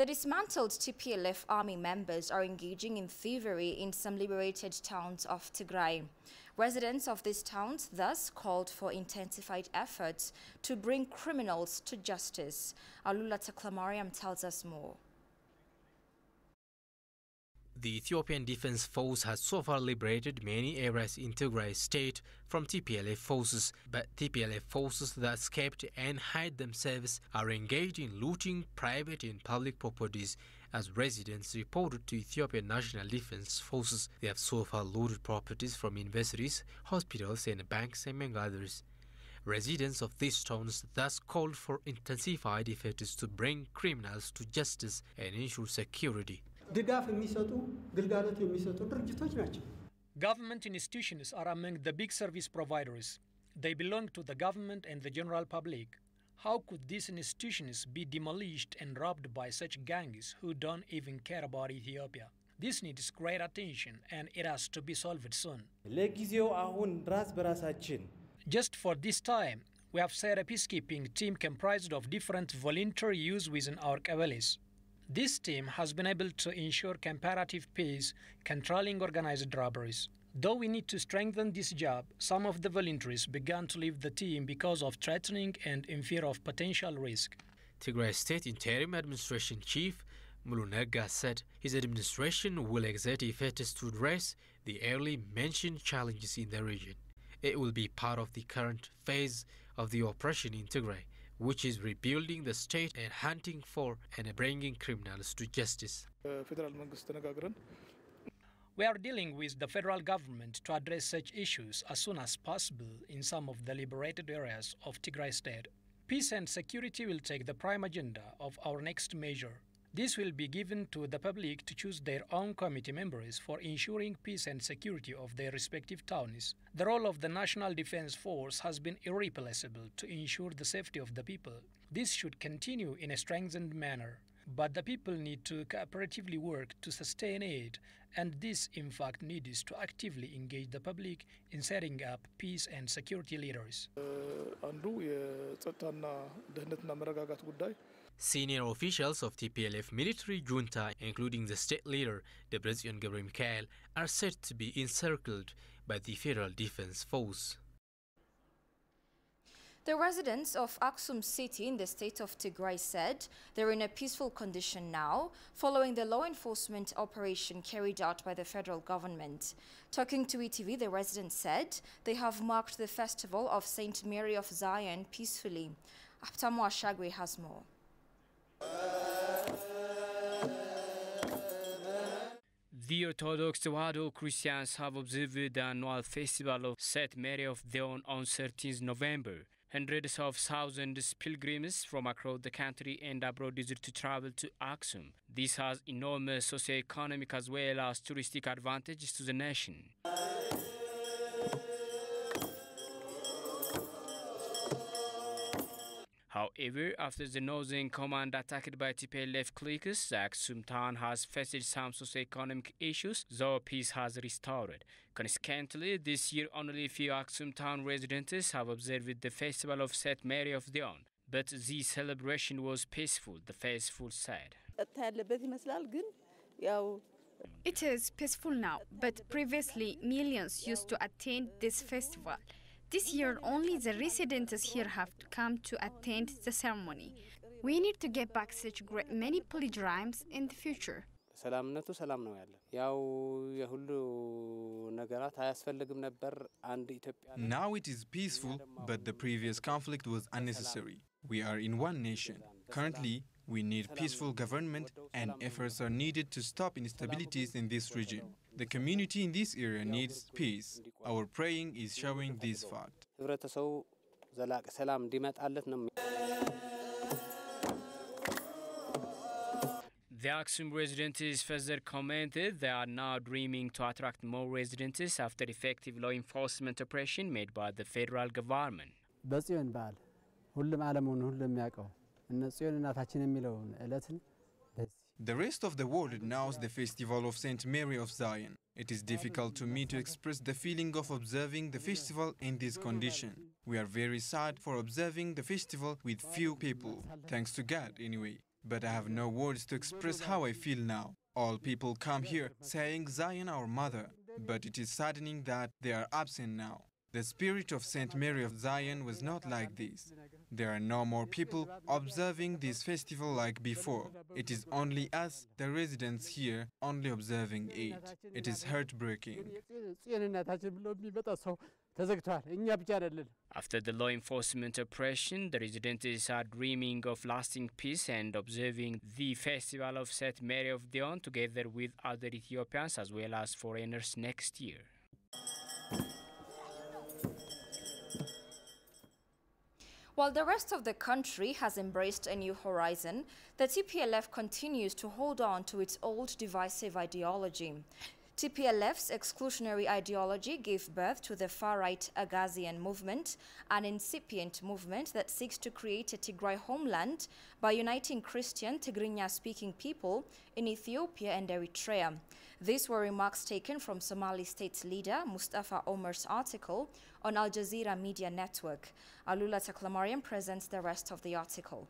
The dismantled TPLF army members are engaging in thievery in some liberated towns of Tigray. Residents of these towns thus called for intensified efforts to bring criminals to justice. Alula Taklamariam tells us more. The Ethiopian Defense Force has so far liberated many areas in Tigray state from TPLF forces, but TPLF forces that escaped and hide themselves are engaged in looting private and public properties, as residents reported to Ethiopian National Defense Forces. They have so far looted properties from universities, hospitals and banks, among others. Residents of these towns thus called for intensified efforts to bring criminals to justice and ensure security. Government institutions are among the big service providers. They belong to the government and the general public. How could these institutions be demolished and robbed by such gangs who don't even care about Ethiopia? This needs great attention and it has to be solved soon. Just for this time, we have set a peacekeeping team comprised of different voluntary youths within our qabeles. This team has been able to ensure comparative peace, controlling organized robberies. Though we need to strengthen this job, some of the volunteers began to leave the team because of threatening and in fear of potential risk. Tigray State Interim Administration Chief Mulunega said his administration will exert efforts to address the early mentioned challenges in the region. It will be part of the current phase of the operation in Tigray, which is rebuilding the state and hunting for and bringing criminals to justice. We are dealing with the federal government to address such issues as soon as possible in some of the liberated areas of Tigray state. Peace and security will take the prime agenda of our next measure. This will be given to the public to choose their own committee members for ensuring peace and security of their respective towns. The role of the National Defense Force has been irreplaceable to ensure the safety of the people. This should continue in a strengthened manner. But the people need to cooperatively work to sustain it, and this in fact needs to actively engage the public in setting up peace and security leaders. Senior officials of TPLF military junta, including the state leader, Debretsion Gebremichael, are said to be encircled by the Federal Defense Force. The residents of Aksum city in the state of Tigray said they're in a peaceful condition now, following the law enforcement operation carried out by the federal government. Talking to ETV, the residents said they have marked the festival of St. Mary of Zion peacefully. Aptamu Ashagwe has more. The Orthodox Tewahedo Christians have observed the annual festival of St. Mary of Zion on 13th November. Hundreds of thousands pilgrims from across the country and abroad desire to travel to Aksum. This has enormous socio-economic as well as touristic advantages to the nation. However, after the northern command attacked by TPLF cliques, the Aksum town has faced some socio-economic issues, though peace has restored. Consequently, this year only few Aksum town residents have observed the festival of St. Mary of Zion. But the celebration was peaceful, the faithful said. It is peaceful now, but previously millions used to attend this festival. This year, only the residents here have to come to attend the ceremony. We need to get back such great many pilgrims in the future. Now it is peaceful, but the previous conflict was unnecessary. We are in one nation. Currently, we need peaceful government and efforts are needed to stop instabilities in this region. The community in this area needs peace. Our praying is showing this fact. The Aksum residents further commented they are now dreaming to attract more residents after effective law enforcement operation made by the federal government. The rest of the world knows the festival of St. Mary of Zion. It is difficult to me to express the feeling of observing the festival in this condition. We are very sad for observing the festival with few people. Thanks to God, anyway. but I have no words to express how I feel now. All people come here saying Zion our mother, but it is saddening that they are absent now. The spirit of Saint Mary of Zion was not like this. There are no more people observing this festival like before. It is only us, the residents here, only observing it. It is heartbreaking. After the law enforcement operation, the residents are dreaming of lasting peace and observing the festival of Saint Mary of Zion together with other Ethiopians as well as foreigners next year. While the rest of the country has embraced a new horizon, the TPLF continues to hold on to its old divisive ideology. TPLF's exclusionary ideology gave birth to the far-right Agazian movement, an incipient movement that seeks to create a Tigray homeland by uniting Christian Tigrinya-speaking people in Ethiopia and Eritrea. These were remarks taken from Somali state leader Mustafa Omar's article on Al Jazeera Media Network. Alula Taklamariam presents the rest of the article.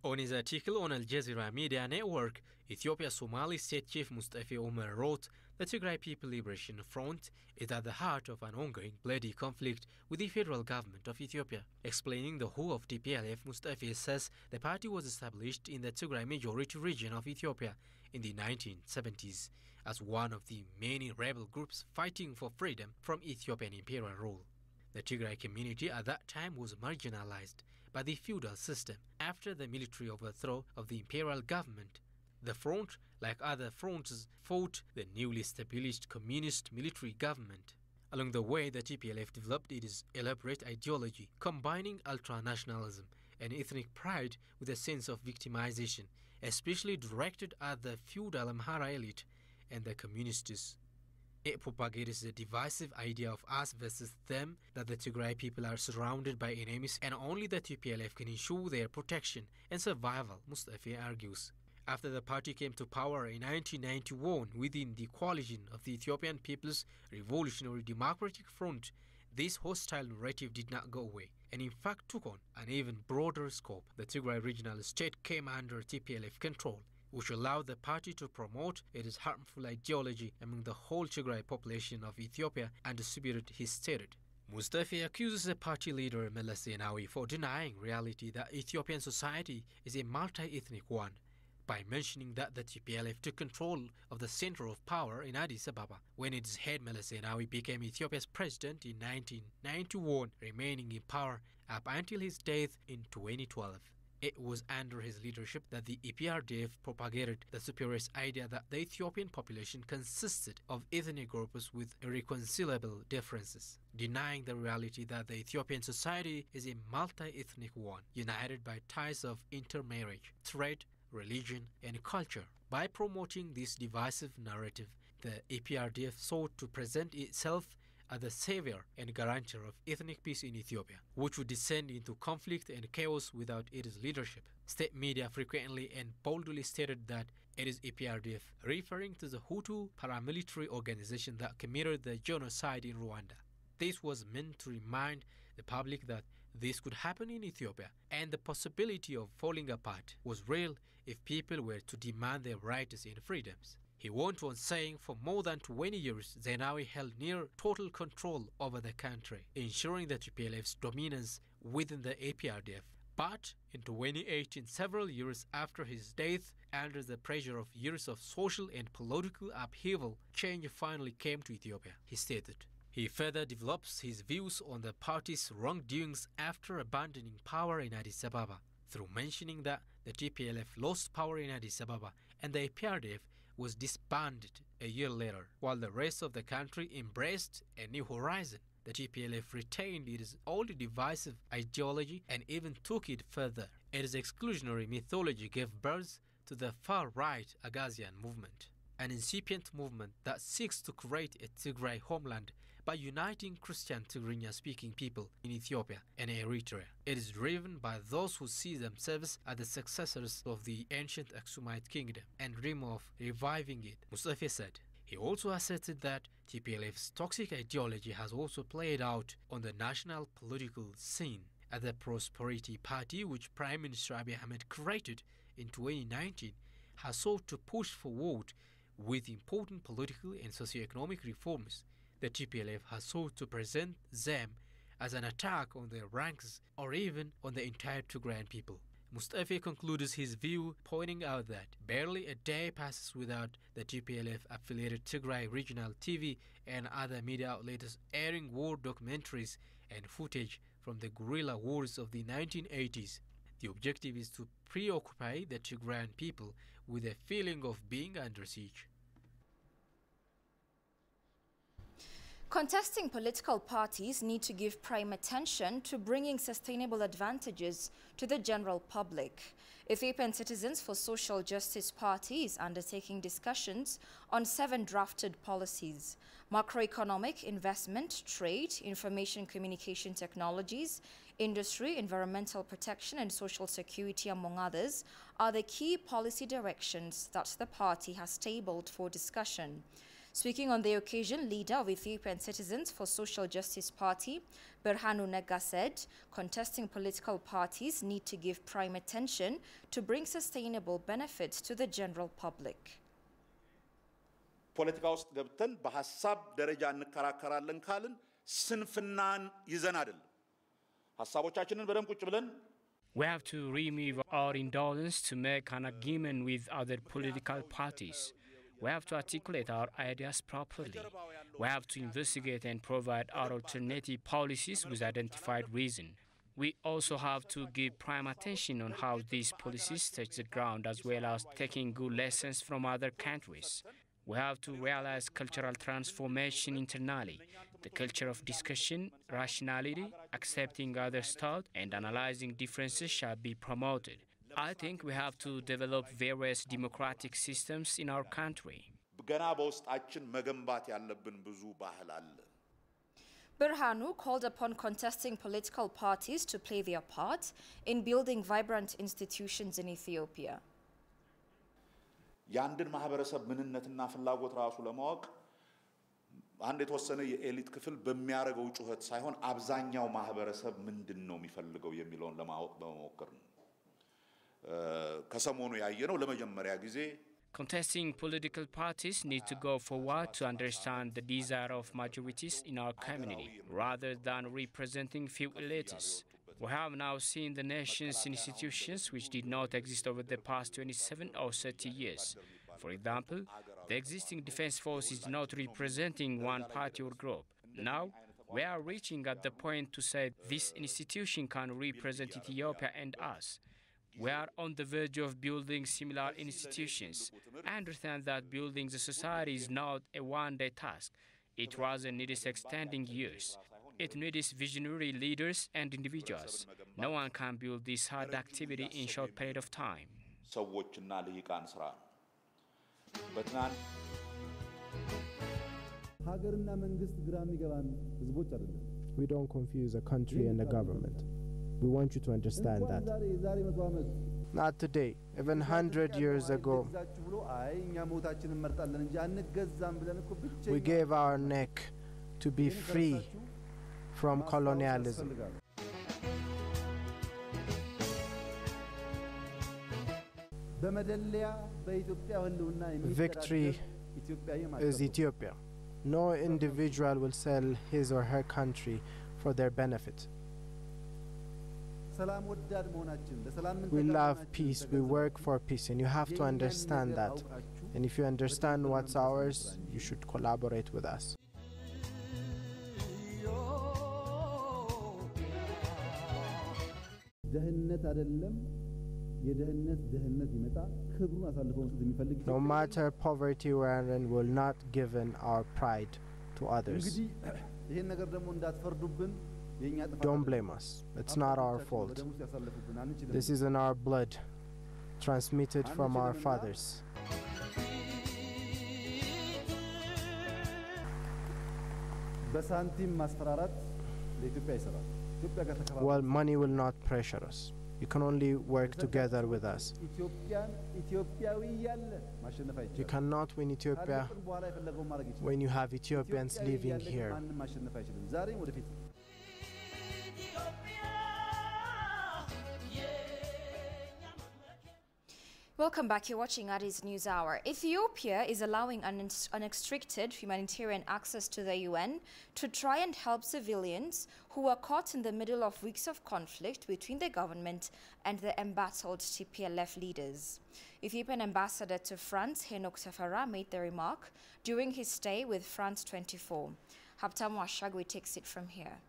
On his article on Al Jazeera Media Network, Ethiopia's Somali State Chief Mustafa Omar wrote, "The Tigray People Liberation Front is at the heart of an ongoing bloody conflict with the federal government of Ethiopia." Explaining the who of TPLF, Mustafa says the party was established in the Tigray majority region of Ethiopia in the 1970s as one of the many rebel groups fighting for freedom from Ethiopian imperial rule. The Tigray community at that time was marginalized by the feudal system after the military overthrow of the imperial government. The front, like other fronts, fought the newly established communist military government. Along the way, the TPLF developed its elaborate ideology, combining ultranationalism and ethnic pride with a sense of victimization, especially directed at the feudal Amhara elite and the communists. It propagates the divisive idea of us versus them, that the Tigray people are surrounded by enemies and only the TPLF can ensure their protection and survival, Mustafa argues. After the party came to power in 1991 within the coalition of the Ethiopian People's Revolutionary Democratic Front, this hostile narrative did not go away and in fact took on an even broader scope. The Tigray regional state came under TPLF control, which allowed the party to promote its harmful ideology among the whole Tigray population of Ethiopia and distribute it, he stated. Mustafa accuses the party leader Meles Zenawi for denying reality that Ethiopian society is a multi-ethnic one, by mentioning that the TPLF took control of the center of power in Addis Ababa when its head Meles Zenawi became Ethiopia's president in 1991, remaining in power up until his death in 2012. It was under his leadership that the EPRDF propagated the spurious idea that the Ethiopian population consisted of ethnic groups with irreconcilable differences, denying the reality that the Ethiopian society is a multi-ethnic one, united by ties of intermarriage, trade, religion, and culture. By promoting this divisive narrative, the EPRDF sought to present itself as the savior and guarantor of ethnic peace in Ethiopia, which would descend into conflict and chaos without its leadership. State media frequently and boldly stated that it is EPRDF, referring to the Hutu paramilitary organization that committed the genocide in Rwanda. This was meant to remind the public that this could happen in Ethiopia, and the possibility of falling apart was real if people were to demand their rights and freedoms. He went on saying for more than 20 years, Zenawi held near total control over the country, ensuring the TPLF's dominance within the APRDF. But in 2018, several years after his death, under the pressure of years of social and political upheaval, change finally came to Ethiopia, he stated. He further develops his views on the party's wrongdoings after abandoning power in Addis Ababa, through mentioning that the TPLF lost power in Addis Ababa and the APRDF was disbanded a year later, while the rest of the country embraced a new horizon. The TPLF retained its old divisive ideology and even took it further. Its exclusionary mythology gave birth to the far-right Agazian movement, an incipient movement that seeks to create a Tigray homeland by uniting Christian Tigrinya-speaking people in Ethiopia and Eritrea. It is driven by those who see themselves as the successors of the ancient Aksumite kingdom and dream of reviving it, Mustafa said. He also asserted that TPLF's toxic ideology has also played out on the national political scene. The Prosperity Party, which Prime Minister Abiy Ahmed created in 2019, has sought to push forward with important political and socio-economic reforms. The TPLF has sought to present them as an attack on their ranks or even on the entire Tigrayan people. Mustafa concludes his view, pointing out that barely a day passes without the TPLF-affiliated Tigray Regional TV and other media outlets airing war documentaries and footage from the guerrilla wars of the 1980s. The objective is to preoccupy the Tigrayan people with a feeling of being under siege. Contesting political parties need to give prime attention to bringing sustainable advantages to the general public. Ethiopian Citizens for Social Justice Party is undertaking discussions on 7 drafted policies. Macroeconomic, investment, trade, information communication technologies, industry, environmental protection and social security, among others, are the key policy directions that the party has tabled for discussion. Speaking on the occasion, leader of Ethiopian Citizens for Social Justice Party, Berhanu Nega, said contesting political parties need to give prime attention to bring sustainable benefits to the general public. ፖለቲካ ውስጥ ገብተን በሐሳብ ደረጃ እንከራከራለን ካልን ስንፍናን ይዘን አይደለም ሐሳቦቻችንን በደም ቁጭ ብለን We have to remove our indolence to make an agreement with other political parties. We have to articulate our ideas properly. We have to investigate and provide our alternative policies with identified reason. We also have to give prime attention on how these policies touch the ground, as well as taking good lessons from other countries. We have to realize cultural transformation internally. The culture of discussion, rationality, accepting others' thought, and analyzing differences shall be promoted. I think we have to develop various democratic systems in our country. Berhanu called upon contesting political parties to play their part in building vibrant institutions in Ethiopia. የአንድን ማህበረሰብ ምንነትና ፍላጎት ራሱ ለማወቅ አንድ የተወሰነ የኤሊት ክፍል በሚያረጋው ጩኸት ሳይሆን አብዛኛው ማህበረሰብ ምንድነው የሚፈልገው የሚለውን ለማወቅ በመሞከር ነው ከሰሞኑ ያየነው ለመጀመሪያ ጊዜ Contesting political parties need to go forward to understand the desire of majorities in our community, rather than representing few elites. We have now seen the nation's institutions which did not exist over the past 27 or 30 years. For example, the existing defense force is not representing one party or group. Now, we are reaching at the point to say this institution can represent Ethiopia and us. We are on the verge of building similar institutions. I understand that building the society is not a one-day task. It rather needs extending years. It needs visionary leaders and individuals. No one can build this hard activity in a short period of time. We don't confuse a country and a government. We want you to understand that. Not today, even 100 years ago. We gave our neck to be free from colonialism. Victory is Ethiopia. No individual will sell his or her country for their benefit. We love peace, we work for peace, and you have to understand that. And if you understand what's ours, you should collaborate with us. No matter poverty we're in, will not give in our pride to others. Don't blame us. It's not our fault. This is in our blood, transmitted from our fathers. Well, money will not pressure us. You can only work together with us. You cannot win Ethiopia when you have Ethiopians living here. Welcome back. You're watching Addis News Hour. Ethiopia is allowing unrestricted humanitarian access to the UN to try and help civilians who are caught in the middle of weeks of conflict between the government and the embattled TPLF leaders. Ethiopian ambassador to France, Henok Tefera, made the remark during his stay with France 24. Haptamu Ashagwe takes it from here.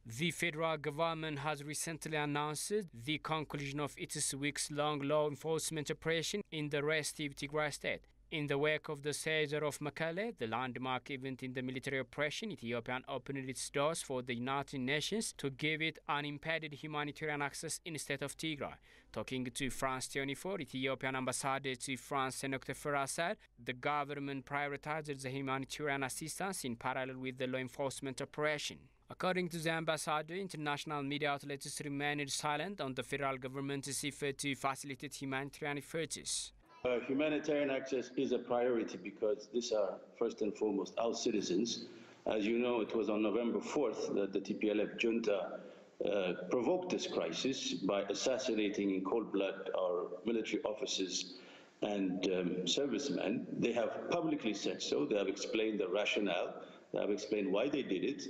The federal government has recently announced the conclusion of its weeks-long law enforcement operation in the restive Tigray state. In the wake of the seizure of Mekelle, the landmark event in the military operation, Ethiopia opened its doors for the United Nations to give it unimpeded humanitarian access in the state of Tigray. Talking to France 24, Ethiopian ambassador to France, Henok Tefera, said the government prioritized the humanitarian assistance in parallel with the law enforcement operation. According to the ambassador, international media outlets remained silent on the federal government's effort to facilitate humanitarian efforts. Humanitarian access is a priority because these are, first and foremost, our citizens. As you know, it was on November 4th that the TPLF junta provoked this crisis by assassinating in cold blood our military officers and servicemen. They have publicly said so. They have explained the rationale. They have explained why they did it.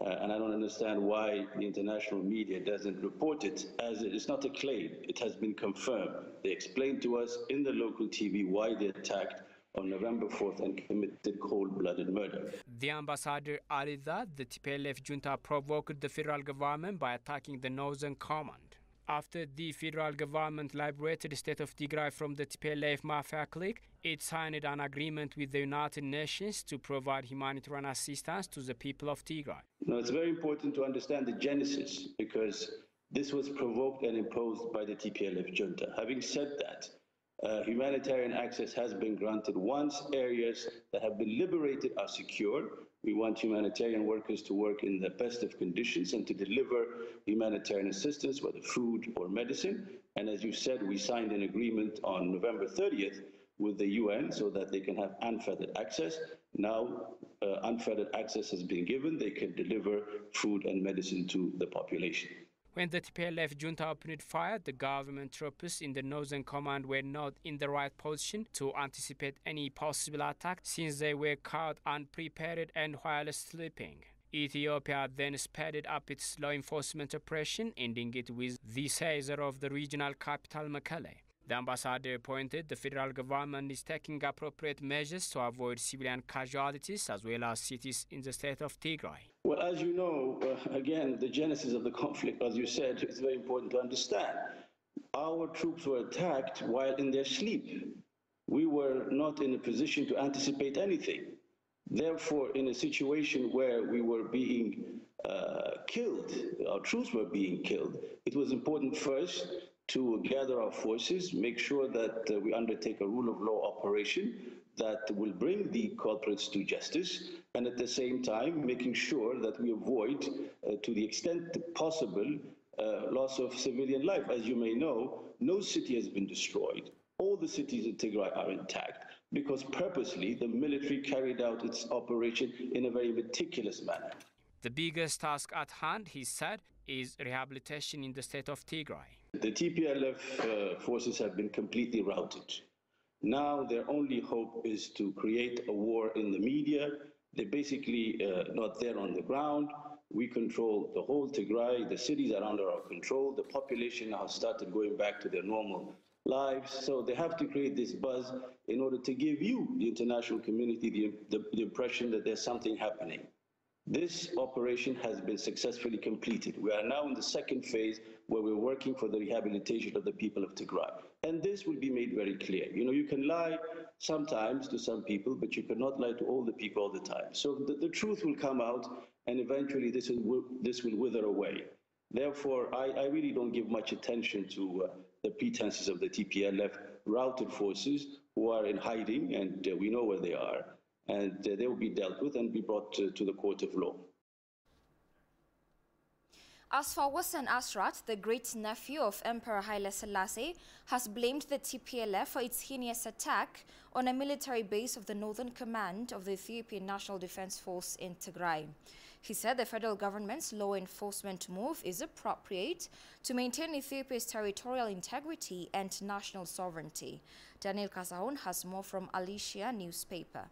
And I don't understand why the international media doesn't report it, as it's not a claim. It has been confirmed. They explained to us in the local TV why they attacked on November 4th and committed cold-blooded murder. The ambassador added that the TPLF junta provoked the federal government by attacking the Northern Command. After the federal government liberated the state of Tigray from the TPLF mafia clique, it signed an agreement with the United Nations to provide humanitarian assistance to the people of Tigray. Now, it's very important to understand the genesis because this was provoked and imposed by the TPLF junta. Having said that, humanitarian access has been granted once areas that have been liberated are secure. We want humanitarian workers to work in the best of conditions and to deliver humanitarian assistance, whether food or medicine. And as you said, we signed an agreement on November 30th with the UN so that they can have unfettered access. Now, unfettered access has been given. They can deliver food and medicine to the population. When the TPLF junta opened fire, the government troops in the Northern Command were not in the right position to anticipate any possible attack since they were caught unprepared and while sleeping. Ethiopia then sped up its law enforcement operation, ending it with the seizure of the regional capital Mekelle. The ambassador pointed the federal government is taking appropriate measures to avoid civilian casualties as well as cities in the state of Tigray. Well, as you know, again, the genesis of the conflict, as you said, is very important to understand. Our troops were attacked while in their sleep. We were not in a position to anticipate anything. Therefore, in a situation where we were being killed, our troops were being killed, it was important first to gather our forces, make sure that we undertake a rule of law operation that will bring the culprits to justice, and at the same time making sure that we avoid, to the extent possible, loss of civilian life. As you may know, no city has been destroyed. All the cities in Tigray are intact because purposely the military carried out its operation in a very meticulous manner. The biggest task at hand, he said, is rehabilitation in the state of Tigray. The TPLF forces have been completely routed. Now their only hope is to create a war in the media. They're basically not there on the ground. We control the whole Tigray. The cities are under our control. The population now has started going back to their normal lives. So they have to create this buzz in order to give you, the international community, the impression that there's something happening. This operation has been successfully completed. We are now in the second phase where we're working for the rehabilitation of the people of Tigray. And this will be made very clear. You know, you can lie sometimes to some people, but you cannot lie to all the people all the time. So the truth will come out, and eventually this will wither away. Therefore, I really don't give much attention to the pretenses of the TPLF routed forces who are in hiding, and we know where they are. And they will be dealt with and be brought to the court of law. As for Hassan Asrat, the great nephew of Emperor Haile Selassie, has blamed the TPLF for its heinous attack on a military base of the Northern Command of the Ethiopian National Defense Force in Tigray. He said the federal government's law enforcement move is appropriate to maintain Ethiopia's territorial integrity and national sovereignty. Daniel Kasahun has more from Alicia newspaper.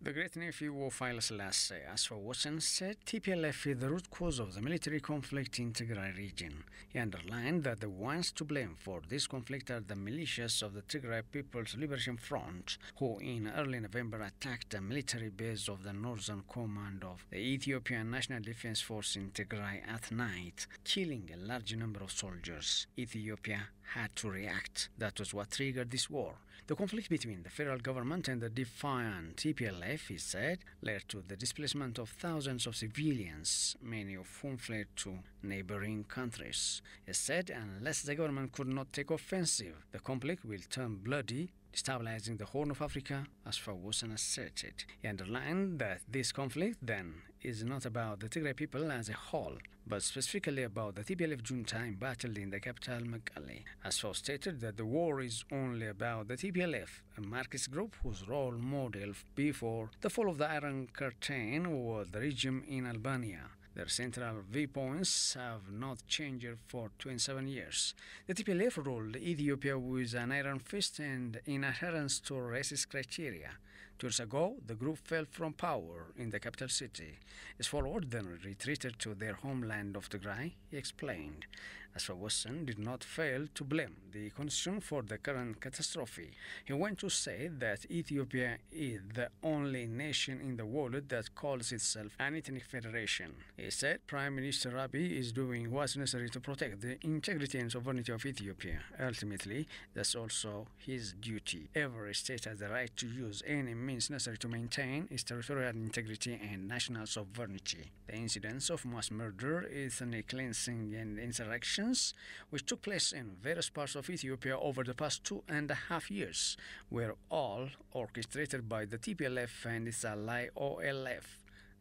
The great nephew of Haile Selassie, as for Watson, said TPLF is the root cause of the military conflict in Tigray region. He underlined that the ones to blame for this conflict are the militias of the Tigray People's Liberation Front, who in early November attacked a military base of the Northern Command of the Ethiopian National Defense Force in Tigray at night, killing a large number of soldiers. Ethiopia had to react. That was what triggered this war. The conflict between the federal government and the defiant TPLF, he said, led to the displacement of thousands of civilians, many of whom fled to neighboring countries. He said unless the government could not take offensive, the conflict will turn bloody, destabilizing the Horn of Africa, as Fawusan asserted. He underlined that this conflict, then, is not about the Tigray people as a whole, but specifically about the TPLF junta embattled in the capital, Mekelle. As Faw stated that the war is only about the TPLF, a Marxist group whose role model before the fall of the Iron Curtain was the regime in Albania. Their central viewpoints have not changed for 27 years. The TPLF ruled Ethiopia with an iron fist and in adherence to racist criteria. 2 years ago, the group fell from power in the capital city. Its followers then retreated to their homeland of Tigray, he explained. As for Wilson did not fail to blame the constitution for the current catastrophe. He went to say that Ethiopia is the only nation in the world that calls itself an ethnic federation. He said Prime Minister Abiy is doing what's necessary to protect the integrity and sovereignty of Ethiopia. Ultimately, that's also his duty. Every state has the right to use any means necessary to maintain its territorial integrity and national sovereignty. The incidents of mass murder, ethnic cleansing, and insurrection which took place in various parts of Ethiopia over the past 2.5 years were all orchestrated by the TPLF and its ally OLF,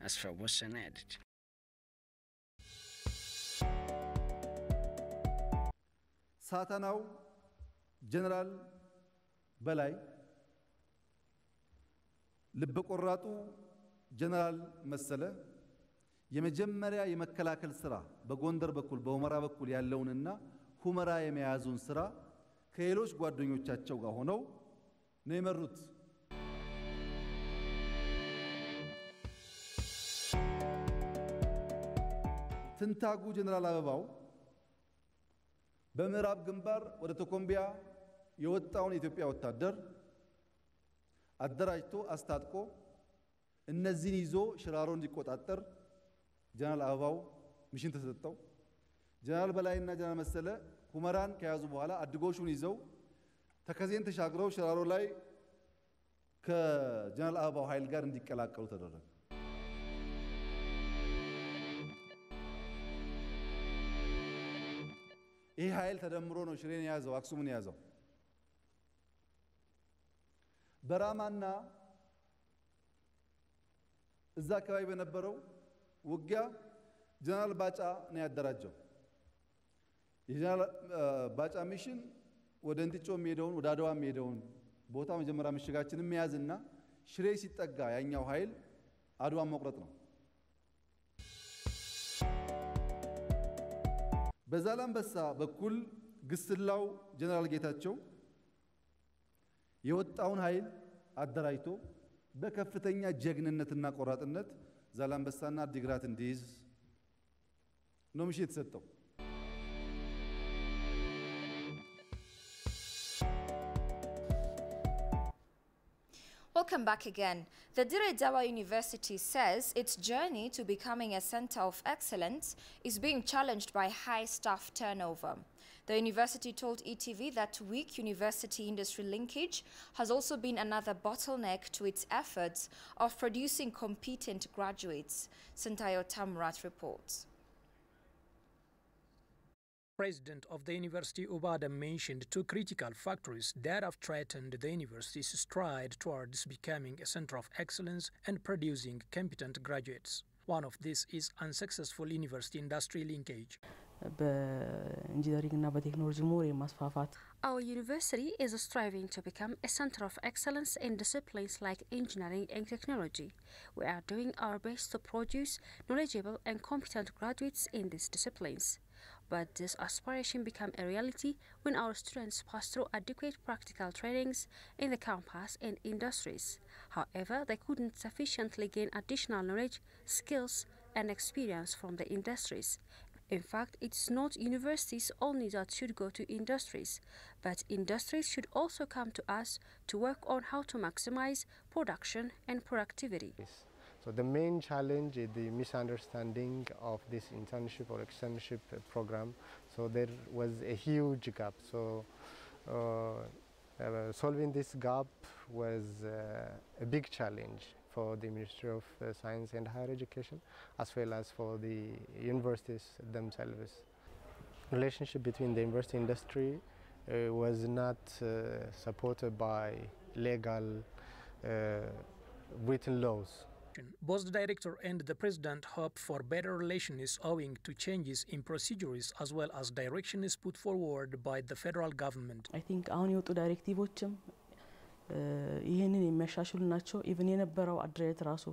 as Fawusan added. ሳተናው ጀነራል በላይ ልብ ቆራጡ ጀነራል መሰለ የመጀመሪያ የመከላከል ስራ በጎንደር በኩል በሁመራ በኩል ያለውንና ሁመራ የመያዙን ስራ ከሌሎች ጓደኞቻቸው ጋር ሆነው ነው የመሩት። ትንታጉ ጀነራል አበባው በምዕራብ ግንባር ወደ ተኮምቢያ የወጣውን የኢትዮጵያ ወታደር አደራጅቶ አስታጥቆ እነዚህን ይዞ ሽራሮ እንዲቆጣጠር ጀነራል አበባው ሚሽን ተሰጠው። ጀነራል በላይና ጀነራል መሰለ ሁመራን ከያዙ በኋላ አድጎሹን ይዘው ተከዜን ተሻግረው ሽራሮ ላይ ከጀነራል አበባው ኃይል ጋር እንዲቀላቀሉ ተደረገ። ይህ ኃይል ተደምሮ ነው ሽሬን ያዘው፣ አክሱምን ያዘው። በራማና እዛ አካባቢ በነበረው ውጊያ ጀነራል ባጫ ነው ያደራጀው። የጀነራል ባጫ ሚሽን ወደ እንጥጮ የሚሄደውን ወደ አድዋ የሚሄደውን ቦታ መጀመሪያ ምሽጋችንን መያዝና ሽሬ ሲጠጋ ያኛው ኃይል አድዋን መቁረጥ ነው። በዛላምበሳ በኩል ግስላው ጀነራል ጌታቸው የወጣውን ኃይል አደራጅቶ በከፍተኛ ጀግንነትና ቆራጥነት ዛላምበሳና አዲግራት እንዲይዝ ነው ሚሽን የተሰጠው። Welcome back again. The Dire Dawa University says its journey to becoming a center of excellence is being challenged by high staff turnover. The university told ETV that weak university-industry linkage has also been another bottleneck to its efforts of producing competent graduates. Santayo Tamrat reports. President of the university Ubada mentioned two critical factors that have threatened the university's stride towards becoming a center of excellence and producing competent graduates. One of these is unsuccessful university-industry linkage. Our university is striving to become a center of excellence in disciplines like engineering and technology. We are doing our best to produce knowledgeable and competent graduates in these disciplines. But this aspiration becomes a reality when our students pass through adequate practical trainings in the campus and industries. However, they couldn't sufficiently gain additional knowledge, skills, and experience from the industries. In fact, it's not universities only that should go to industries, but industries should also come to us to work on how to maximize production and productivity. So the main challenge is the misunderstanding of this internship or externship program. So there was a huge gap. So solving this gap was a big challenge for the Ministry of Science and Higher Education, as well as for the universities themselves. Relationship between the university industry was not supported by legal written laws. Both the director and the president hope for better relations owing to changes in procedures as well as directions put forward by the federal government. I think አሁን የወጡ ዳይሬክቲቮችም ይህንን የሚያሻሽሉ ናቸው። ኢቭን የነበረው አድሬት ራሱ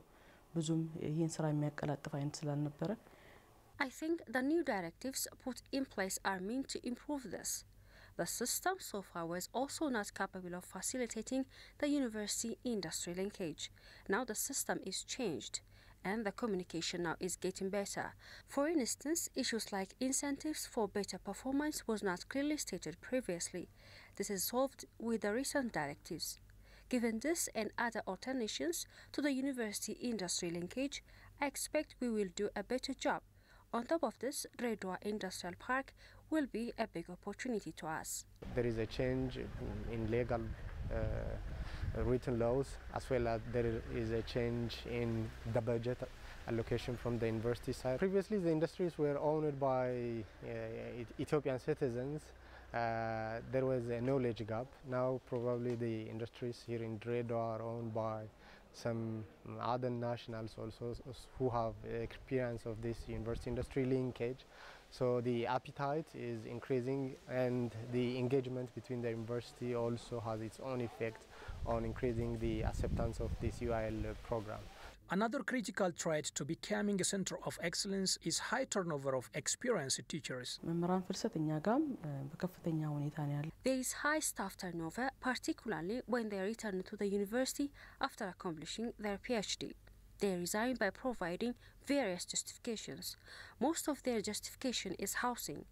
ብዙም ይህን ስራ የሚያቀላጥፍ አይነት ስላልነበረ I think the new directives put in place are meant to improve this. The system so far was also not capable of facilitating the university-industry linkage. Now the system is changed and the communication now is getting better. For instance, issues like incentives for better performance was not clearly stated previously. This is solved with the recent directives. Given this and other alterations to the university-industry linkage, I expect we will do a better job. On top of this, Redwa Industrial Park will be a big opportunity to us. There is a change in legal written laws, as well as there is a change in the budget allocation from the university side. Previously, the industries were owned by Ethiopian citizens. There was a knowledge gap. Now, probably the industries here in Redwa are owned by some other nationals also who have experience of this university industry linkage. So the appetite is increasing and the engagement between the university also has its own effect on increasing the acceptance of this UIL program. Another critical trait to becoming a center of excellence is high turnover of experienced teachers. There is high staff turnover, particularly when they return to the university after accomplishing their PhD. They resign by providing various justifications. Most of their justification is housing.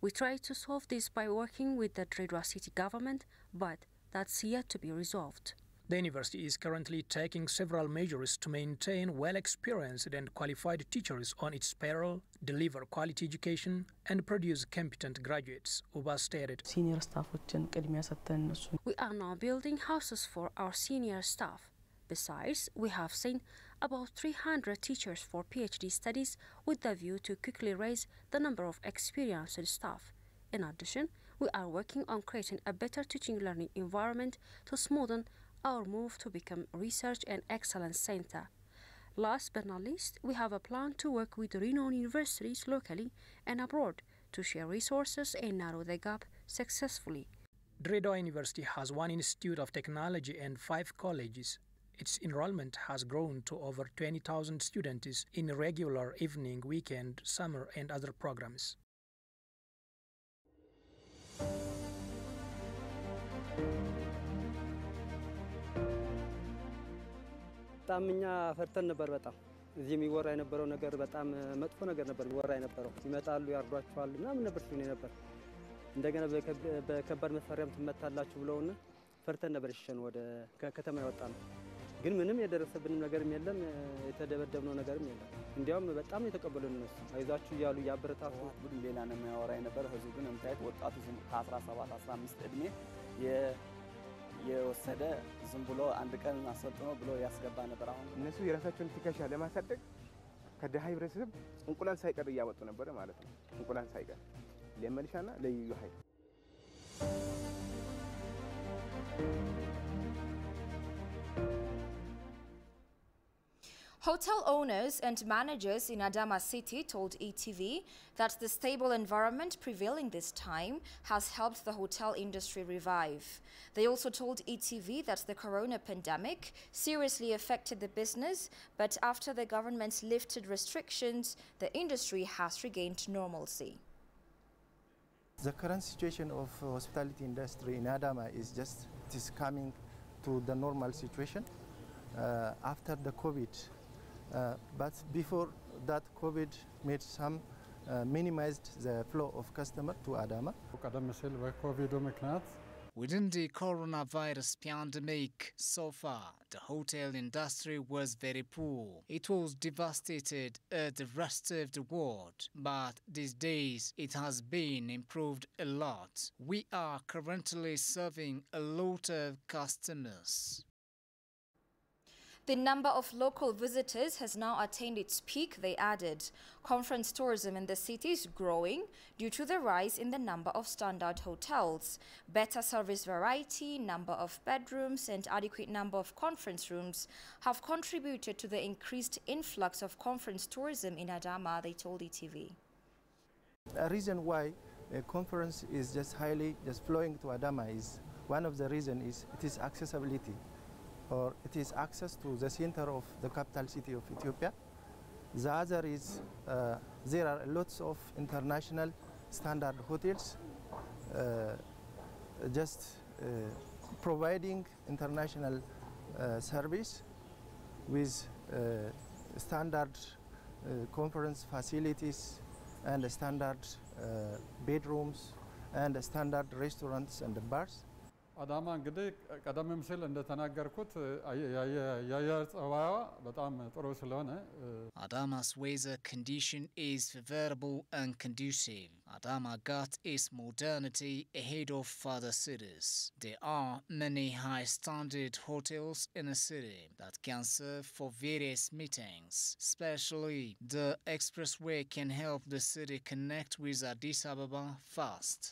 We try to solve this by working with the Redwa city government, but that's yet to be resolved. The university is currently taking several measures to maintain well-experienced and qualified teachers on its payroll, deliver quality education, and produce competent graduates, Uba stated. We are now building houses for our senior staff. Besides, we have seen about 300 teachers for PhD studies with the view to quickly raise the number of experienced staff. In addition, we are working on creating a better teaching learning environment to smoothen our move to become a research and excellence center. Last but not least, we have a plan to work with renowned universities locally and abroad to share resources and narrow the gap successfully. Redwa University has 1 institute of technology and 5 colleges. Its enrollment has grown to over 20,000 students in regular evening, weekend, summer, and other programs. በጣም እኛ ፈርተን ነበር። በጣም እዚህ የሚወራ የነበረው ነገር በጣም መጥፎ ነገር ነበር የሚወራ የነበረው። ይመጣሉ ያርዷቸዋል ምናምን ነበር ሲሆን ነበር። እንደገና በከባድ መሳሪያም ትመታላችሁ ብለውና ፈርተን ነበር እሸን ወደ ከተማ ያወጣን። ግን ምንም የደረሰብንም ነገርም የለም፣ የተደበደብነው ነገርም የለም። እንዲያውም በጣም የተቀበሉን ነው። አይዟችሁ ይያሉ ያበረታቱ። ሁሉ ሌላ ነው የሚያወራ የነበረው። ህዝቡ ግን እንታይት ወጣቱ ከ17 15 እድሜ የወሰደ ዝም ብሎ አንድ ቀን አሰልጥኖ ብሎ ያስገባ ነበር። አሁን እነሱ የራሳቸውን ትከሻ ለማሳደግ ከደሃ ህብረተሰብ እንቁላል ሳይቀር እያወጡ ነበር ማለት ነው። እንቁላል ሳይቀር ለመልሻና ለዩ ኃይል Hotel owners and managers in Adama City told ETV that the stable environment prevailing this time has helped the hotel industry revive. They also told ETV that the corona pandemic seriously affected the business, but after the government lifted restrictions, the industry has regained normalcy. The current situation of hospitality industry in Adama is coming to the normal situation after the COVID. But before that, COVID made some minimized the flow of customer to Adama. Within the coronavirus pandemic, so far, the hotel industry was very poor. It was devastated at the rest of the world, but these days it has been improved a lot. We are currently serving a lot of customers. The number of local visitors has now attained its peak, they added. Conference tourism in the city is growing due to the rise in the number of standard hotels. Better service variety, number of bedrooms and adequate number of conference rooms have contributed to the increased influx of conference tourism in Adama, they told ETV. A reason why a conference is flowing to Adama is, one of the reasons is it is accessibility. Or it is access to the center of the capital city of Ethiopia. The other is there are lots of international standard hotels providing international service with standard conference facilities and standard bedrooms and standard restaurants and bars. አዳማ እንግዲህ ቀደም ሲል እንደተናገርኩት የአየር ጸባይዋ በጣም ጥሩ ስለሆነ Adama's weather condition is favorable and conducive. Adama got its modernity ahead of other cities. There are many high-standard hotels in the city that can serve for various meetings. Especially, the expressway can help the city connect with Addis Ababa fast.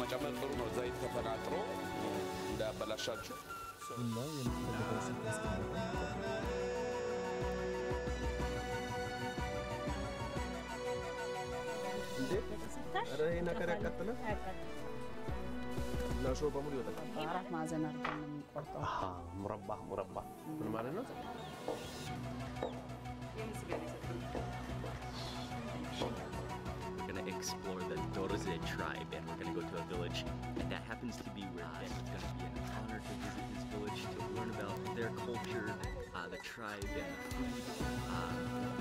መጨመር ጥሩ ነው። ዘይት ተፈናጥሮ እንዳያበላሻችሁ ቡናው የምትፈልገው ስታስቀምጥ እንዴ ኧረ ይሄ ነገር ያቃጥላል እና ሾው በሙሉ ይወጣል። አራት ማዕዘን አድርገን ነው የምንቆርጠው። ሙረባ ምን ማለት ነው? Explore the Dorze tribe, and we're going to go to a village, and that happens to be where it's going to be an honor to visit this village to learn about their culture, the tribe, and the food.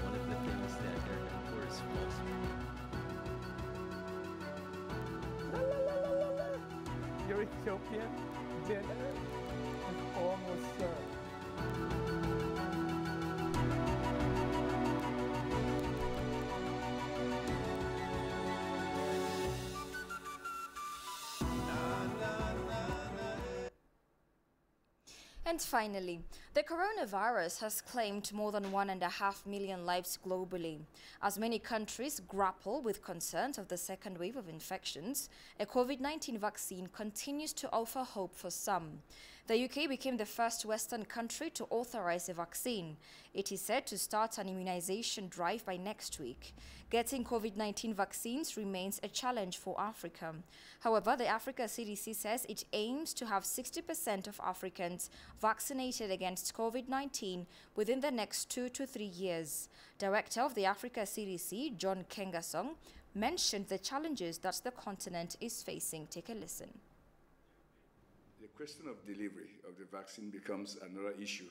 One of the things that they're known for is false. Your Ethiopian dinner is almost served. And finally, the coronavirus has claimed more than 1.5 million lives globally. As many countries grapple with concerns of the second wave of infections, a COVID-19 vaccine continues to offer hope for some. The UK became the first Western country to authorize a vaccine. It is said to start an immunization drive by next week. Getting COVID-19 vaccines remains a challenge for Africa. However, the Africa CDC says it aims to have 60% of Africans vaccinated against COVID-19 within the next 2 to 3 years. Director of the Africa CDC, John Kengasong, mentioned the challenges that the continent is facing. Take a listen. The question of delivery of the vaccine becomes another issue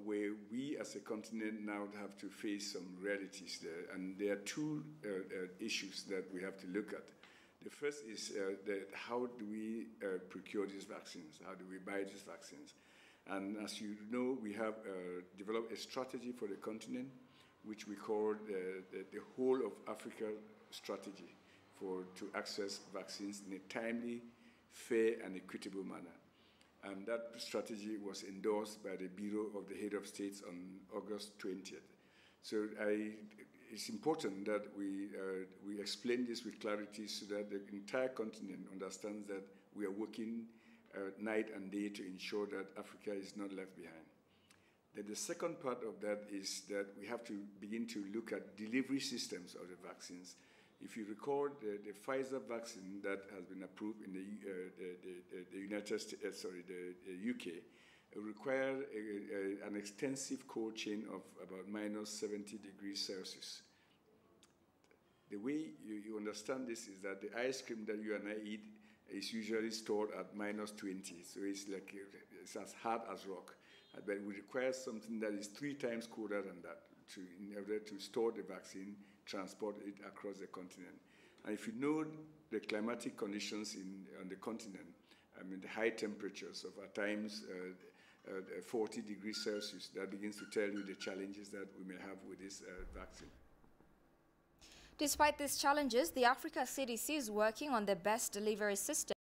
where we as a continent now have to face some realities there. And there are two issues that we have to look at. The first is how do we procure these vaccines? How do we buy these vaccines? And as you know, we have developed a strategy for the continent, which we call the whole of Africa strategy to access vaccines in a timely, fair, and equitable manner. And that strategy was endorsed by the Bureau of the Head of States on August 20th. So it's important that we explain this with clarity so that the entire continent understands that we are working night and day to ensure that Africa is not left behind. Then the second part of that is that we have to begin to look at delivery systems of the vaccines. If you recall, the Pfizer vaccine that has been approved in the United States, the UK, required an extensive cold chain of about -70 degrees Celsius. The way you understand this is that the ice cream that you and I eat is usually stored at -20, so it's as hard as rock. But we require something that is 3 times colder than that in order to store the vaccine, transport it across the continent. And if you know the climatic conditions on the continent, I mean the high temperatures of at times 40 degrees Celsius, that begins to tell you the challenges that we may have with this vaccine. Despite these challenges, the Africa CDC is working on the best delivery system